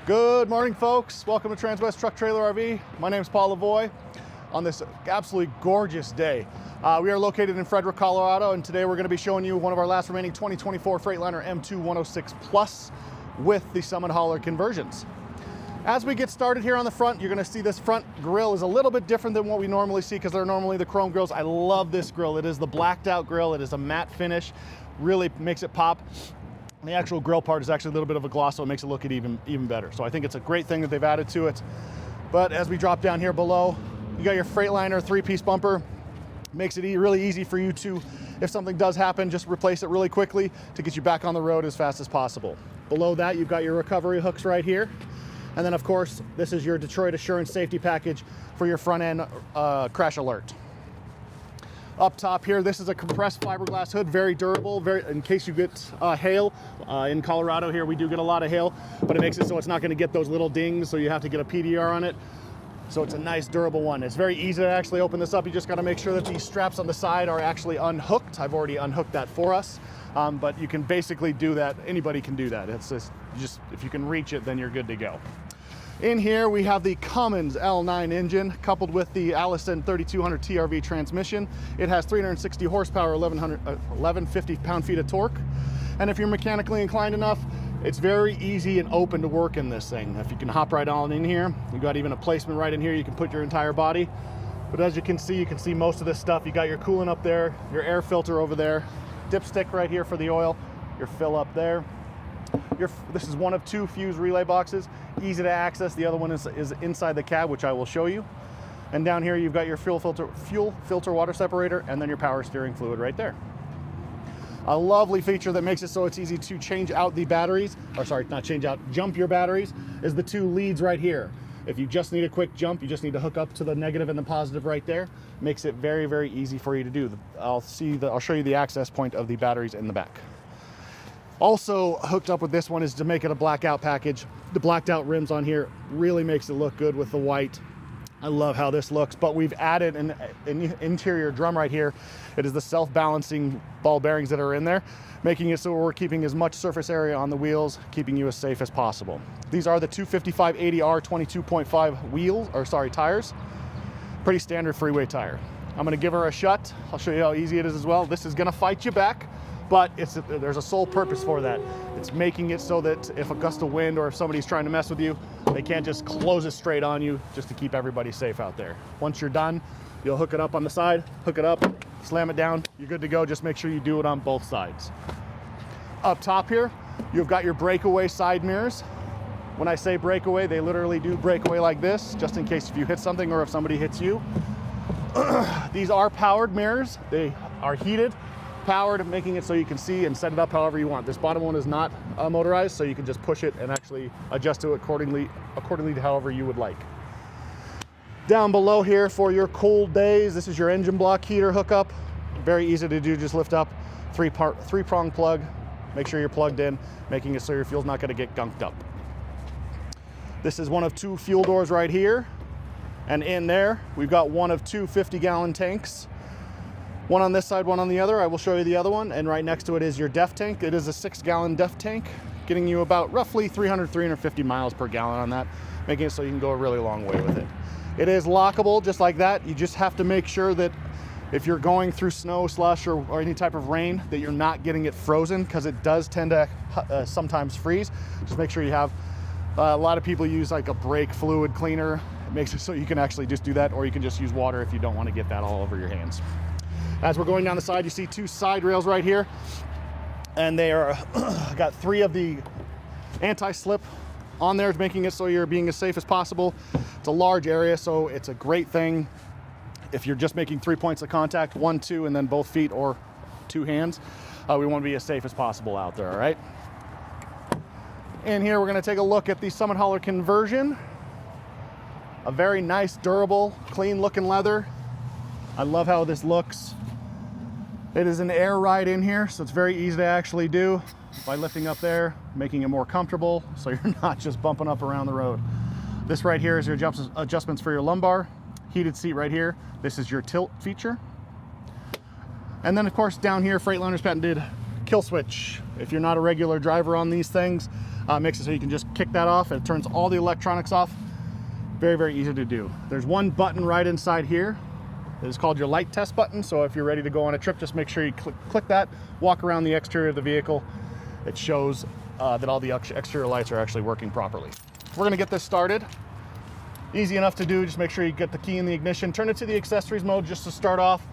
Good morning, folks. Welcome to Transwest Truck Trailer RV. My name is Paul Lavoie. On this absolutely gorgeous day, we are located in Fredrick, Colorado, and today we're going to be showing you one of our last remaining 2024 Freightliner M2 106 Plus with the Summit hauler conversions. As we get started here on the front, you're going to see this front grille is a little bit different than what we normally see because they're normally the chrome grills. I love this grill. It is the blacked out grill. It is a matte finish, really makes it pop. The actual grill part is actually a little bit of a gloss, so it makes it look even better. So I think it's a great thing that they've added to it. But as we drop down here below, you got your Freightliner 3-piece bumper. Makes it really easy for you to, if something does happen, just replace it really quickly to get you back on the road as fast as possible. Below that, you've got your recovery hooks right here. And then of course, this is your Detroit Assurance safety package for your front end crash alert. Up top here, this is a compressed fiberglass hood, very durable, in case you get hail. In Colorado here, we do get a lot of hail, but it makes it so it's not gonna get those little dings, so you have to get a PDR on it. So it's a nice durable one. It's very easy to actually open this up. You just gotta make sure that these straps on the side are actually unhooked. I've already unhooked that for us, but you can basically do that. Anybody can do that. It's just if you can reach it, then you're good to go. In here, we have the Cummins L9 engine coupled with the Allison 3200 TRV transmission. It has 360 horsepower, 1150 pound-feet of torque. And if you're mechanically inclined enough, it's very easy and open to work in this thing. If you can hop right on in here, you got even a placement right in here. You can put your entire body. But as you can see most of this stuff. You got your coolant up there, your air filter over there, dipstick right here for the oil, your fill up there. This is one of two fuse relay boxes, easy to access. The other one is inside the cab, which I will show you. And down here, you've got your fuel filter water separator, and then your power steering fluid right there. A lovely feature that makes it so it's easy to change out the batteries, or sorry, not change out, jump your batteries, is the two leads right here. If you just need a quick jump, you just need to hook up to the negative and the positive right there. Makes it very easy for you to do. I'll show you the access point of the batteries in the back. Also hooked up with this one is to make it a blackout package. The blacked out rims on here really makes it look good with the white. I love how this looks, but we've added an interior drum right here. It is the self-balancing ball bearings that are in there, making it so we're keeping as much surface area on the wheels, keeping you as safe as possible. These are the 255/80R 22.5 tires. Pretty standard freeway tire. I'm gonna give her a shut. I'll show you how easy it is as well. This is gonna fight you back, but there's a sole purpose for that. It's making it so that if a gust of wind or if somebody's trying to mess with you, they can't just close it straight on you, just to keep everybody safe out there. Once you're done, you'll hook it up on the side, hook it up, slam it down, you're good to go. Just make sure you do it on both sides. Up top here, you've got your breakaway side mirrors. When I say breakaway, they literally do break away like this, just in case if you hit something or if somebody hits you. These are powered mirrors. They are heated, powered, making it so you can see and set it up however you want. This bottom one is not motorized, so you can just push it and actually adjust it accordingly to however you would like. Down below here for your cold days, this is your engine block heater hookup. Very easy to do, just lift up, three-prong plug, make sure you're plugged in, making it so your fuel's not gonna get gunked up. This is one of two fuel doors right here. And in there, we've got one of two 50-gallon tanks. One on this side, one on the other. I will show you the other one. And right next to it is your DEF tank. It is a 6-gallon DEF tank, getting you about roughly 350 miles per gallon on that, making it so you can go a really long way with it. It is lockable just like that. You just have to make sure that if you're going through snow, slush, or any type of rain, that you're not getting it frozen, because it does tend to sometimes freeze. Just make sure you have, a lot of people use like a brake fluid cleaner. It makes it so you can actually just do that, or you can just use water if you don't want to get that all over your hands. As we're going down the side, you see two side rails right here, and they are got 3 of the anti-slip on there, making it so you're being as safe as possible. It's a large area, so it's a great thing if you're just making 3 points of contact, 1, 2, and then both feet or 2 hands. We want to be as safe as possible out there, all right? In here, we're going to take a look at the Summit hauler conversion. A very nice, durable, clean looking leather. I love how this looks. It is an air ride in here, so it's very easy to actually do by lifting up there, making it more comfortable so you're not just bumping up around the road. This right here is your adjustments for your lumbar. Heated seat right here. This is your tilt feature. And then of course down here, Freightliner's patented kill switch. If you're not a regular driver on these things, Makes it so you can just kick that off and it turns all the electronics off. Very, very easy to do. There's one button right inside here. It is called your light test button. So if you're ready to go on a trip, just make sure you click that, walk around the exterior of the vehicle. It shows that all the exterior lights are actually working properly. We're gonna get this started. Easy enough to do, just make sure you get the key in the ignition, turn it to the accessories mode just to start off.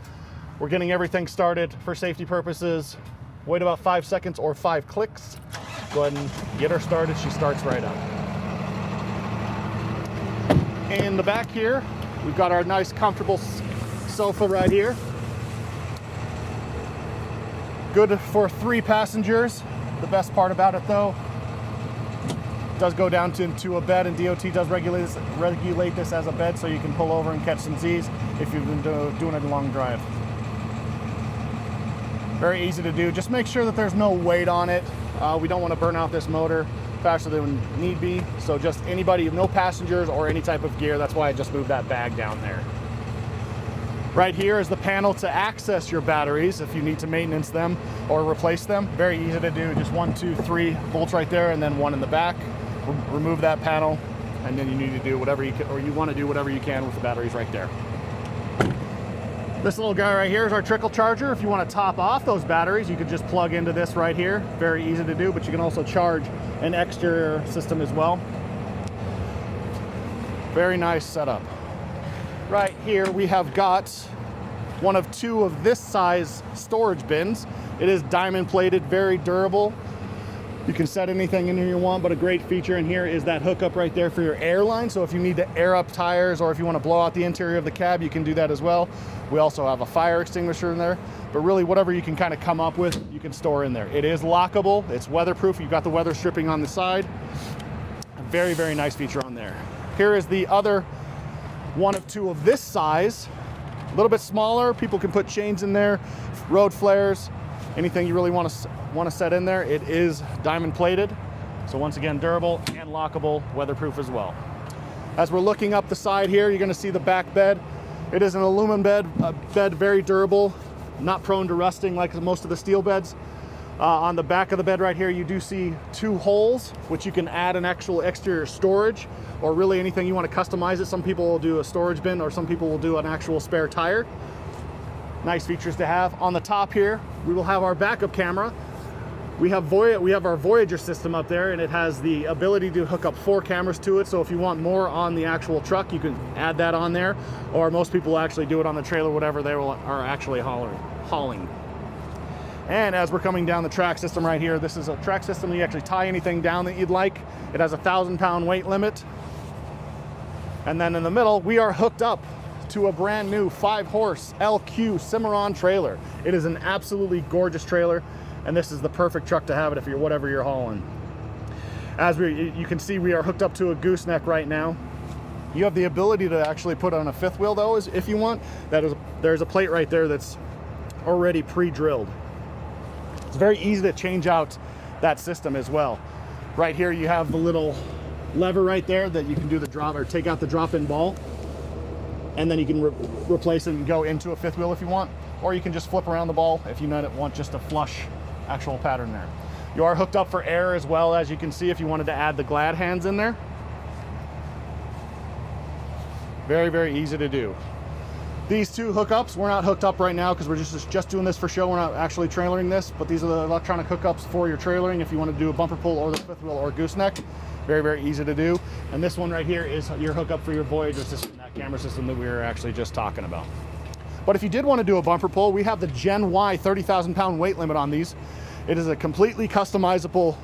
We're getting everything started for safety purposes. Wait about 5 seconds or 5 clicks. Go ahead and get her started. She starts right up. In the back here, we've got our nice comfortable sofa right here. Good for 3 passengers. The best part about it though, it does go down into a bed, and DOT does regulate this as a bed, so you can pull over and catch some Z's if you've been doing a long drive. Very easy to do. Just make sure that there's no weight on it. We don't want to burn out this motor faster than need be. So just anybody, no passengers or any type of gear. That's why I just moved that bag down there. Right here is the panel to access your batteries if you need to maintenance them or replace them. Very easy to do. Just 1, 2, 3 bolts right there, and then one in the back. Remove that panel, and then you need to do whatever you can, or you want to do whatever you can with the batteries right there. This little guy right here is our trickle charger. If you want to top off those batteries, you could just plug into this right here. Very easy to do, but you can also charge an exterior system as well. Very nice setup. Right here we have got one of 2 of this size storage bins. It is diamond plated, very durable. You can set anything in here you want, but a great feature in here is that hookup right there for your airline. So if you need to air up tires, or if you want to blow out the interior of the cab, you can do that as well. We also have a fire extinguisher in there, but really whatever you can kind of come up with, you can store in there. It is lockable, it's weatherproof. You've got the weather stripping on the side. A very, very nice feature on there. Here is the other one of 2 of this size, a little bit smaller. People can put chains in there, road flares, anything you really want to set in there. It is diamond plated, so once again durable and lockable, weatherproof as well. As we're looking up the side here, you're going to see the back bed. It is an aluminum bed, very durable, not prone to rusting like most of the steel beds. On the back of the bed right here, you do see 2 holes, which you can add an actual exterior storage, or really anything you want to customize it. Some people will do a storage bin, or some people will do an actual spare tire. Nice features to have. On the top here, we will have our backup camera. We have our Voyager system up there, and it has the ability to hook up 4 cameras to it. So if you want more on the actual truck, you can add that on there, or most people actually do it on the trailer, whatever they are actually hauling. And as we're coming down the track system right here, this is a track system that you actually tie anything down that you'd like. It has a 1,000-pound weight limit. And then in the middle, we are hooked up to a brand new 5-horse LQ Cimarron trailer. It is an absolutely gorgeous trailer, and this is the perfect truck to have it if you're whatever you're hauling. As you can see, we are hooked up to a gooseneck right now. You have the ability to actually put on a 5th wheel though, if you want. There's a plate right there that's already pre-drilled. It's very easy to change out that system as well. Right here you have the little lever right there that you can do the drop, or take out the drop-in ball, and then you can replace it and go into a 5th wheel if you want, or you can just flip around the ball if you want just a flush actual pattern there. You are hooked up for air as well, as you can see, if you wanted to add the glad hands in there. Very, very easy to do. These 2 hookups, we're not hooked up right now because we're just doing this for show. We're not actually trailering this, but these are the electronic hookups for your trailering if you want to do a bumper pull or the 5th wheel or gooseneck. Very, very easy to do. And this one right here is your hookup for your Voyager system, that camera system that we were actually just talking about. But if you did want to do a bumper pull, we have the Gen Y 30,000-pound weight limit on these. It is a completely customizable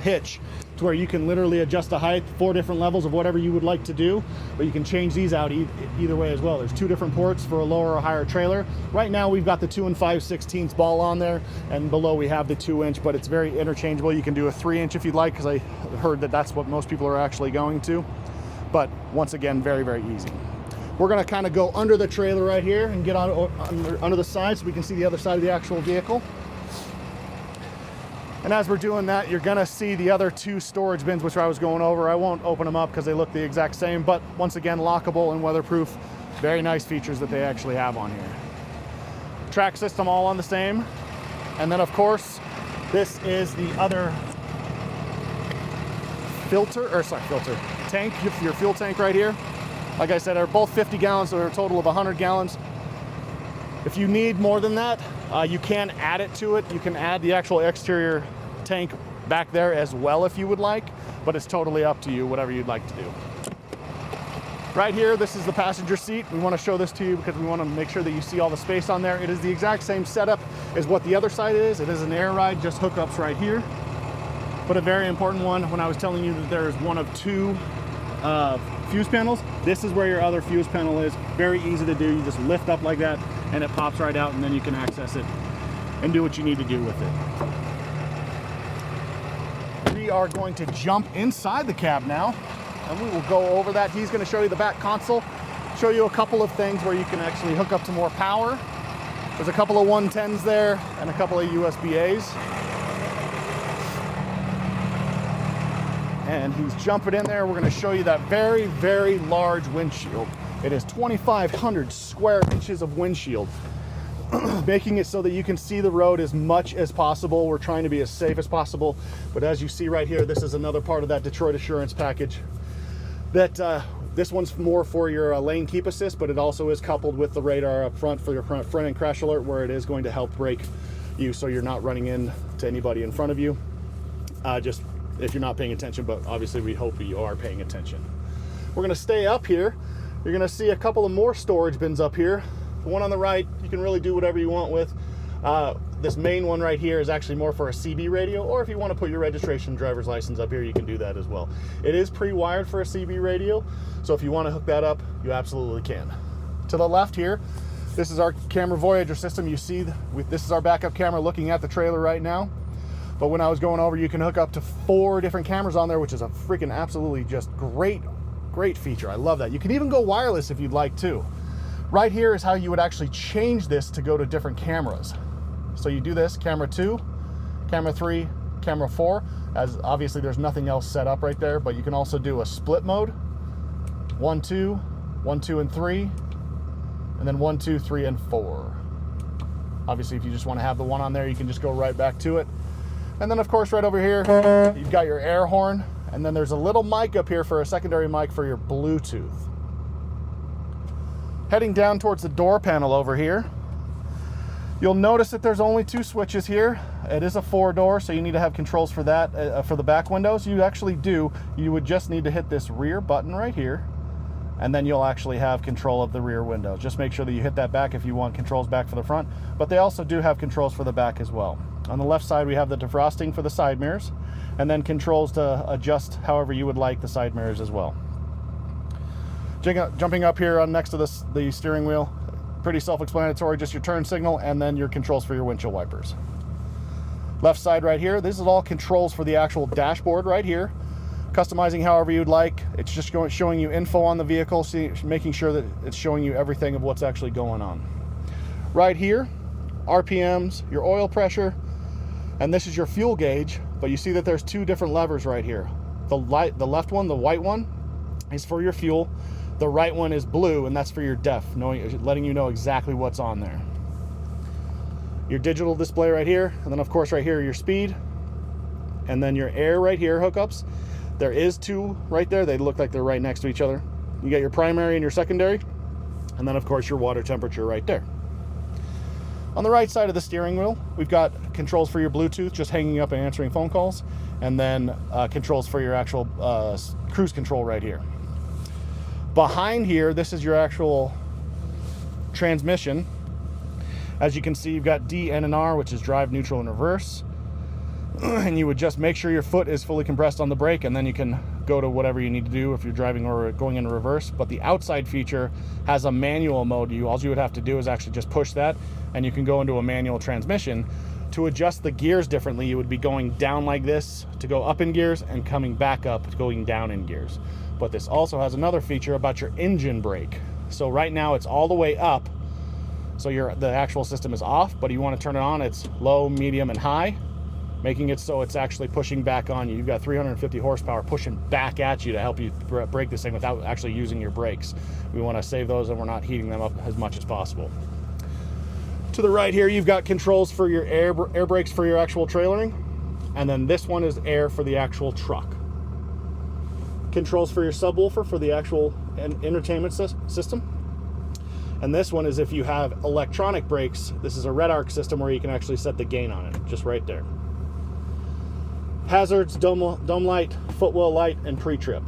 hitch to where you can literally adjust the height, 4 different levels of whatever you would like to do, but you can change these out either way as well. There's 2 different ports for a lower or higher trailer. Right now we've got the 2 5/16 ball on there, and below we have the 2-inch, but it's very interchangeable. You can do a 3-inch if you'd like, because I heard that that's what most people are actually going to. But once again, very, very easy. We're gonna kind of go under the trailer right here and get under the side so we can see the other side of the actual vehicle. And as we're doing that, you're gonna see the other 2 storage bins, which I was going over. I won't open them up because they look the exact same, but once again, lockable and weatherproof. Very nice features that they actually have on here. Track system all on the same. And then of course, this is the other tank, your fuel tank right here. Like I said, they're both 50 gallons, so they're a total of 100 gallons. If you need more than that, you can add it to it. You can add the actual exterior tank back there as well if you would like, but it's totally up to you, whatever you'd like to do. Right here, this is the passenger seat. We want to show this to you because we want to make sure that you see all the space on there. It is the exact same setup as what the other side is. It is an air ride, just hookups right here. But a very important one, when I was telling you that there's one of two fuse panels, this is where your other fuse panel is. Very easy to do. You just lift up like that and it pops right out, and then you can access it and do what you need to do with it. We are going to jump inside the cab now, and we will go over that. He's going to show you the back console, show you a couple of things where you can actually hook up to more power. There's a couple of 110s there and a couple of USB-A's. And he's jumping in there. We're going to show you that very, very large windshield. It is 2,500 square inches of windshield, making it so that you can see the road as much as possible. We're trying to be as safe as possible. But as you see right here, this is another part of that Detroit Assurance package. This one's more for your lane keep assist, but it also is coupled with the radar up front for your front end crash alert, where it is going to help brake you so you're not running into anybody in front of you, just if you're not paying attention, but obviously we hope you are paying attention. We're going to stay up here. You're going to see a couple of more storage bins up here. The one on the right, you can really do whatever you want with. This main one right here is actually more for a CB radio, or if you want to put your registration driver's license up here, you can do that as well. It is pre-wired for a CB radio, so if you want to hook that up, you absolutely can. To the left here, this is our camera Voyager system. You see, this is our backup camera looking at the trailer right now. But when I was going over, you can hook up to 4 different cameras on there, which is a freaking absolutely just great feature. I love that. You can even go wireless if you'd like to. Right here is how you would actually change this to go to different cameras. So you do this, camera 2, camera 3, camera 4, as obviously there's nothing else set up right there, but you can also do a split mode, 1, 2, 1, 2, and 3, and then 1, 2, 3, and 4. Obviously, if you just want to have the one on there, you can just go right back to it. And then of course, right over here, you've got your air horn, and then there's a little mic up here for a secondary mic for your Bluetooth. Heading down towards the door panel over here, you'll notice that there's only 2 switches here. It is a 4-door, so you need to have controls for that. For the back windows, you actually do. You would just need to hit this rear button right here, and then you'll actually have control of the rear window. Just make sure that you hit that back if you want controls back for the front, but they also do have controls for the back as well. On the left side, we have the defrosting for the side mirrors, and then controls to adjust however you would like the side mirrors as well. Jumping up here on next to the steering wheel, pretty self-explanatory, just your turn signal and then your controls for your windshield wipers. Left side right here, this is all controls for the actual dashboard right here. Customizing however you'd like. It's just showing you info on the vehicle, making sure that it's showing you everything of what's actually going on. Right here, RPMs, your oil pressure, and this is your fuel gauge, but you see that there's 2 different levers right here. The left one, the white one, is for your fuel. The right one is blue, and that's for your DEF, letting you know exactly what's on there. Your digital display right here, and then of course right here, your speed, and then your air right here hookups. There is 2 right there. They look like they're right next to each other. You got your primary and your secondary, and then of course your water temperature right there. On the right side of the steering wheel, we've got controls for your Bluetooth, just hanging up and answering phone calls, and then controls for your actual cruise control right here. Behind here, this is your actual transmission. As you can see, you've got D, N, and R, which is drive, neutral, and reverse. And you would just make sure your foot is fully compressed on the brake, and then you can go to whatever you need to do if you're driving or going in reverse. But the outside feature has a manual mode. All you would have to do is actually just push that, and you can go into a manual transmission. To adjust the gears differently, you would be going down like this to go up in gears and coming back up to going down in gears. But this also has another feature about your engine brake. So right now it's all the way up, so the actual system is off, but you want to turn it on, it's low, medium, and high, making it so it's actually pushing back on you. You've got 350 horsepower pushing back at you to help you brake this thing without actually using your brakes. We want to save those, and we're not heating them up as much as possible. To the right here, you've got controls for your air brakes for your actual trailering, and then this one is air for the actual truck. controls for your subwoofer for the actual entertainment system. And this one is if you have electronic brakes. This is a red arc system where you can actually set the gain on it, just right there. Hazards, dome light, footwell light, and pre-trip.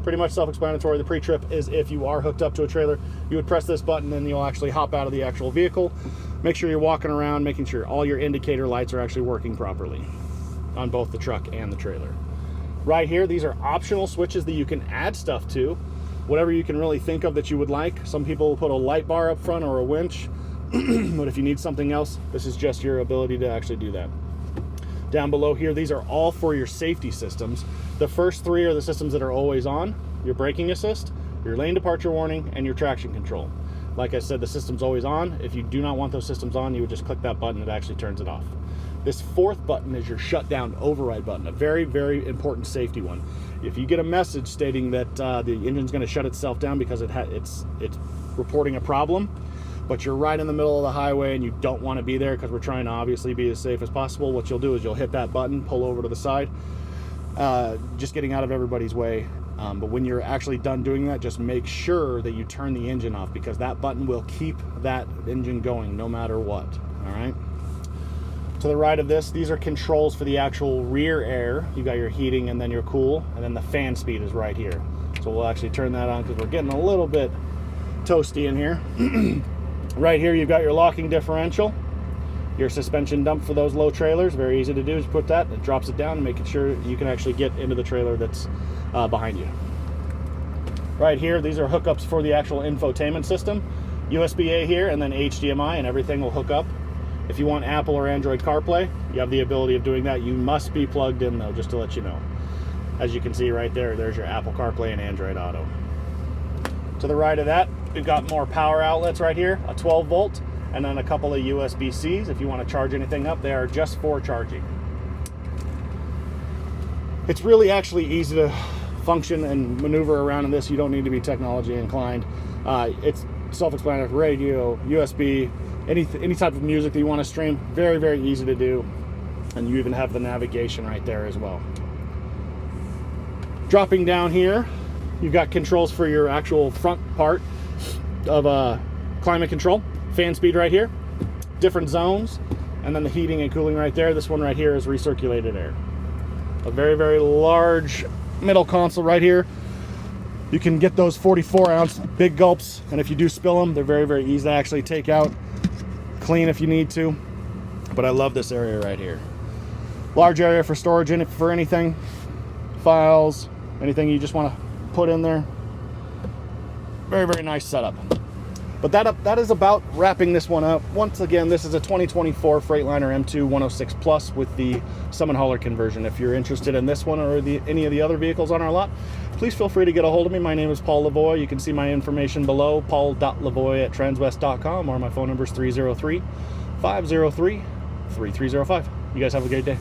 Pretty much self-explanatory. The pre-trip is if you are hooked up to a trailer, you would press this button and you'll actually hop out of the actual vehicle. Make sure you're walking around, making sure all your indicator lights are actually working properly on both the truck and the trailer. Right here, these are optional switches that you can add stuff to, whatever you can really think of that you would like. Some people will put a light bar up front or a winch, but if you need something else, this is just your ability to actually do that. Down below here, these are all for your safety systems. The first three are the systems that are always on: your braking assist, your lane departure warning, and your traction control. Like I said, the system's always on. If you do not want those systems on, you would just click that button. It actually turns it off. This fourth button is your shutdown override button, a very, very important safety one. If you get a message stating that the engine's going to shut itself down because it's reporting a problem, but you're right in the middle of the highway and you don't want to be there because we're trying to obviously be as safe as possible, what you'll do is you'll hit that button, pull over to the side, just getting out of everybody's way. But when you're actually done doing that, just make sure that you turn the engine off, because that button will keep that engine going no matter what. All right. To the right of this, these are controls for the actual rear air. You got your heating and then your cool, and then the fan speed is right here. So we'll actually turn that on because we're getting a little bit toasty in here. Right here, you've got your locking differential, your suspension dump for those low trailers. Very easy to do. Just put that, it drops it down, and making sure you can actually get into the trailer that's behind you. Right here, these are hookups for the actual infotainment system. USB-A here, and then HDMI, and everything will hook up. If you want Apple or Android CarPlay, you have the ability of doing that. You must be plugged in though, just to let you know. As you can see right there, there's your Apple CarPlay and Android Auto. To the right of that, we've got more power outlets right here, a 12 volt, and then a couple of USB-Cs. If you want to charge anything up, they are just for charging. It's really actually easy to function and maneuver around in this. You don't need to be technology inclined. It's self-explanatory: radio, USB, any type of music that you want to stream. Very, very easy to do. And you even have the navigation right there as well. Dropping down here, you've got controls for your actual front part of climate control. Fan speed right here, different zones, and then the heating and cooling right there. This one right here is recirculated air. A very, very large middle console right here. You can get those 44-ounce big gulps, and if you do spill them, they're very, very easy to actually take out, clean if you need to. But I love this area right here. Large area for storage in it for anything, files, anything you just want to put in there. Very, very nice setup. But that is about wrapping this one up. Once again, this is a 2024 Freightliner M2 106 Plus with the Summon Hauler conversion. If you're interested in this one or any of the other vehicles on our lot, please feel free to get a hold of me. My name is Paul Lavoie. You can see my information below, paul.lavoie@transwest.com, or my phone number is 303-503-3305. You guys have a great day.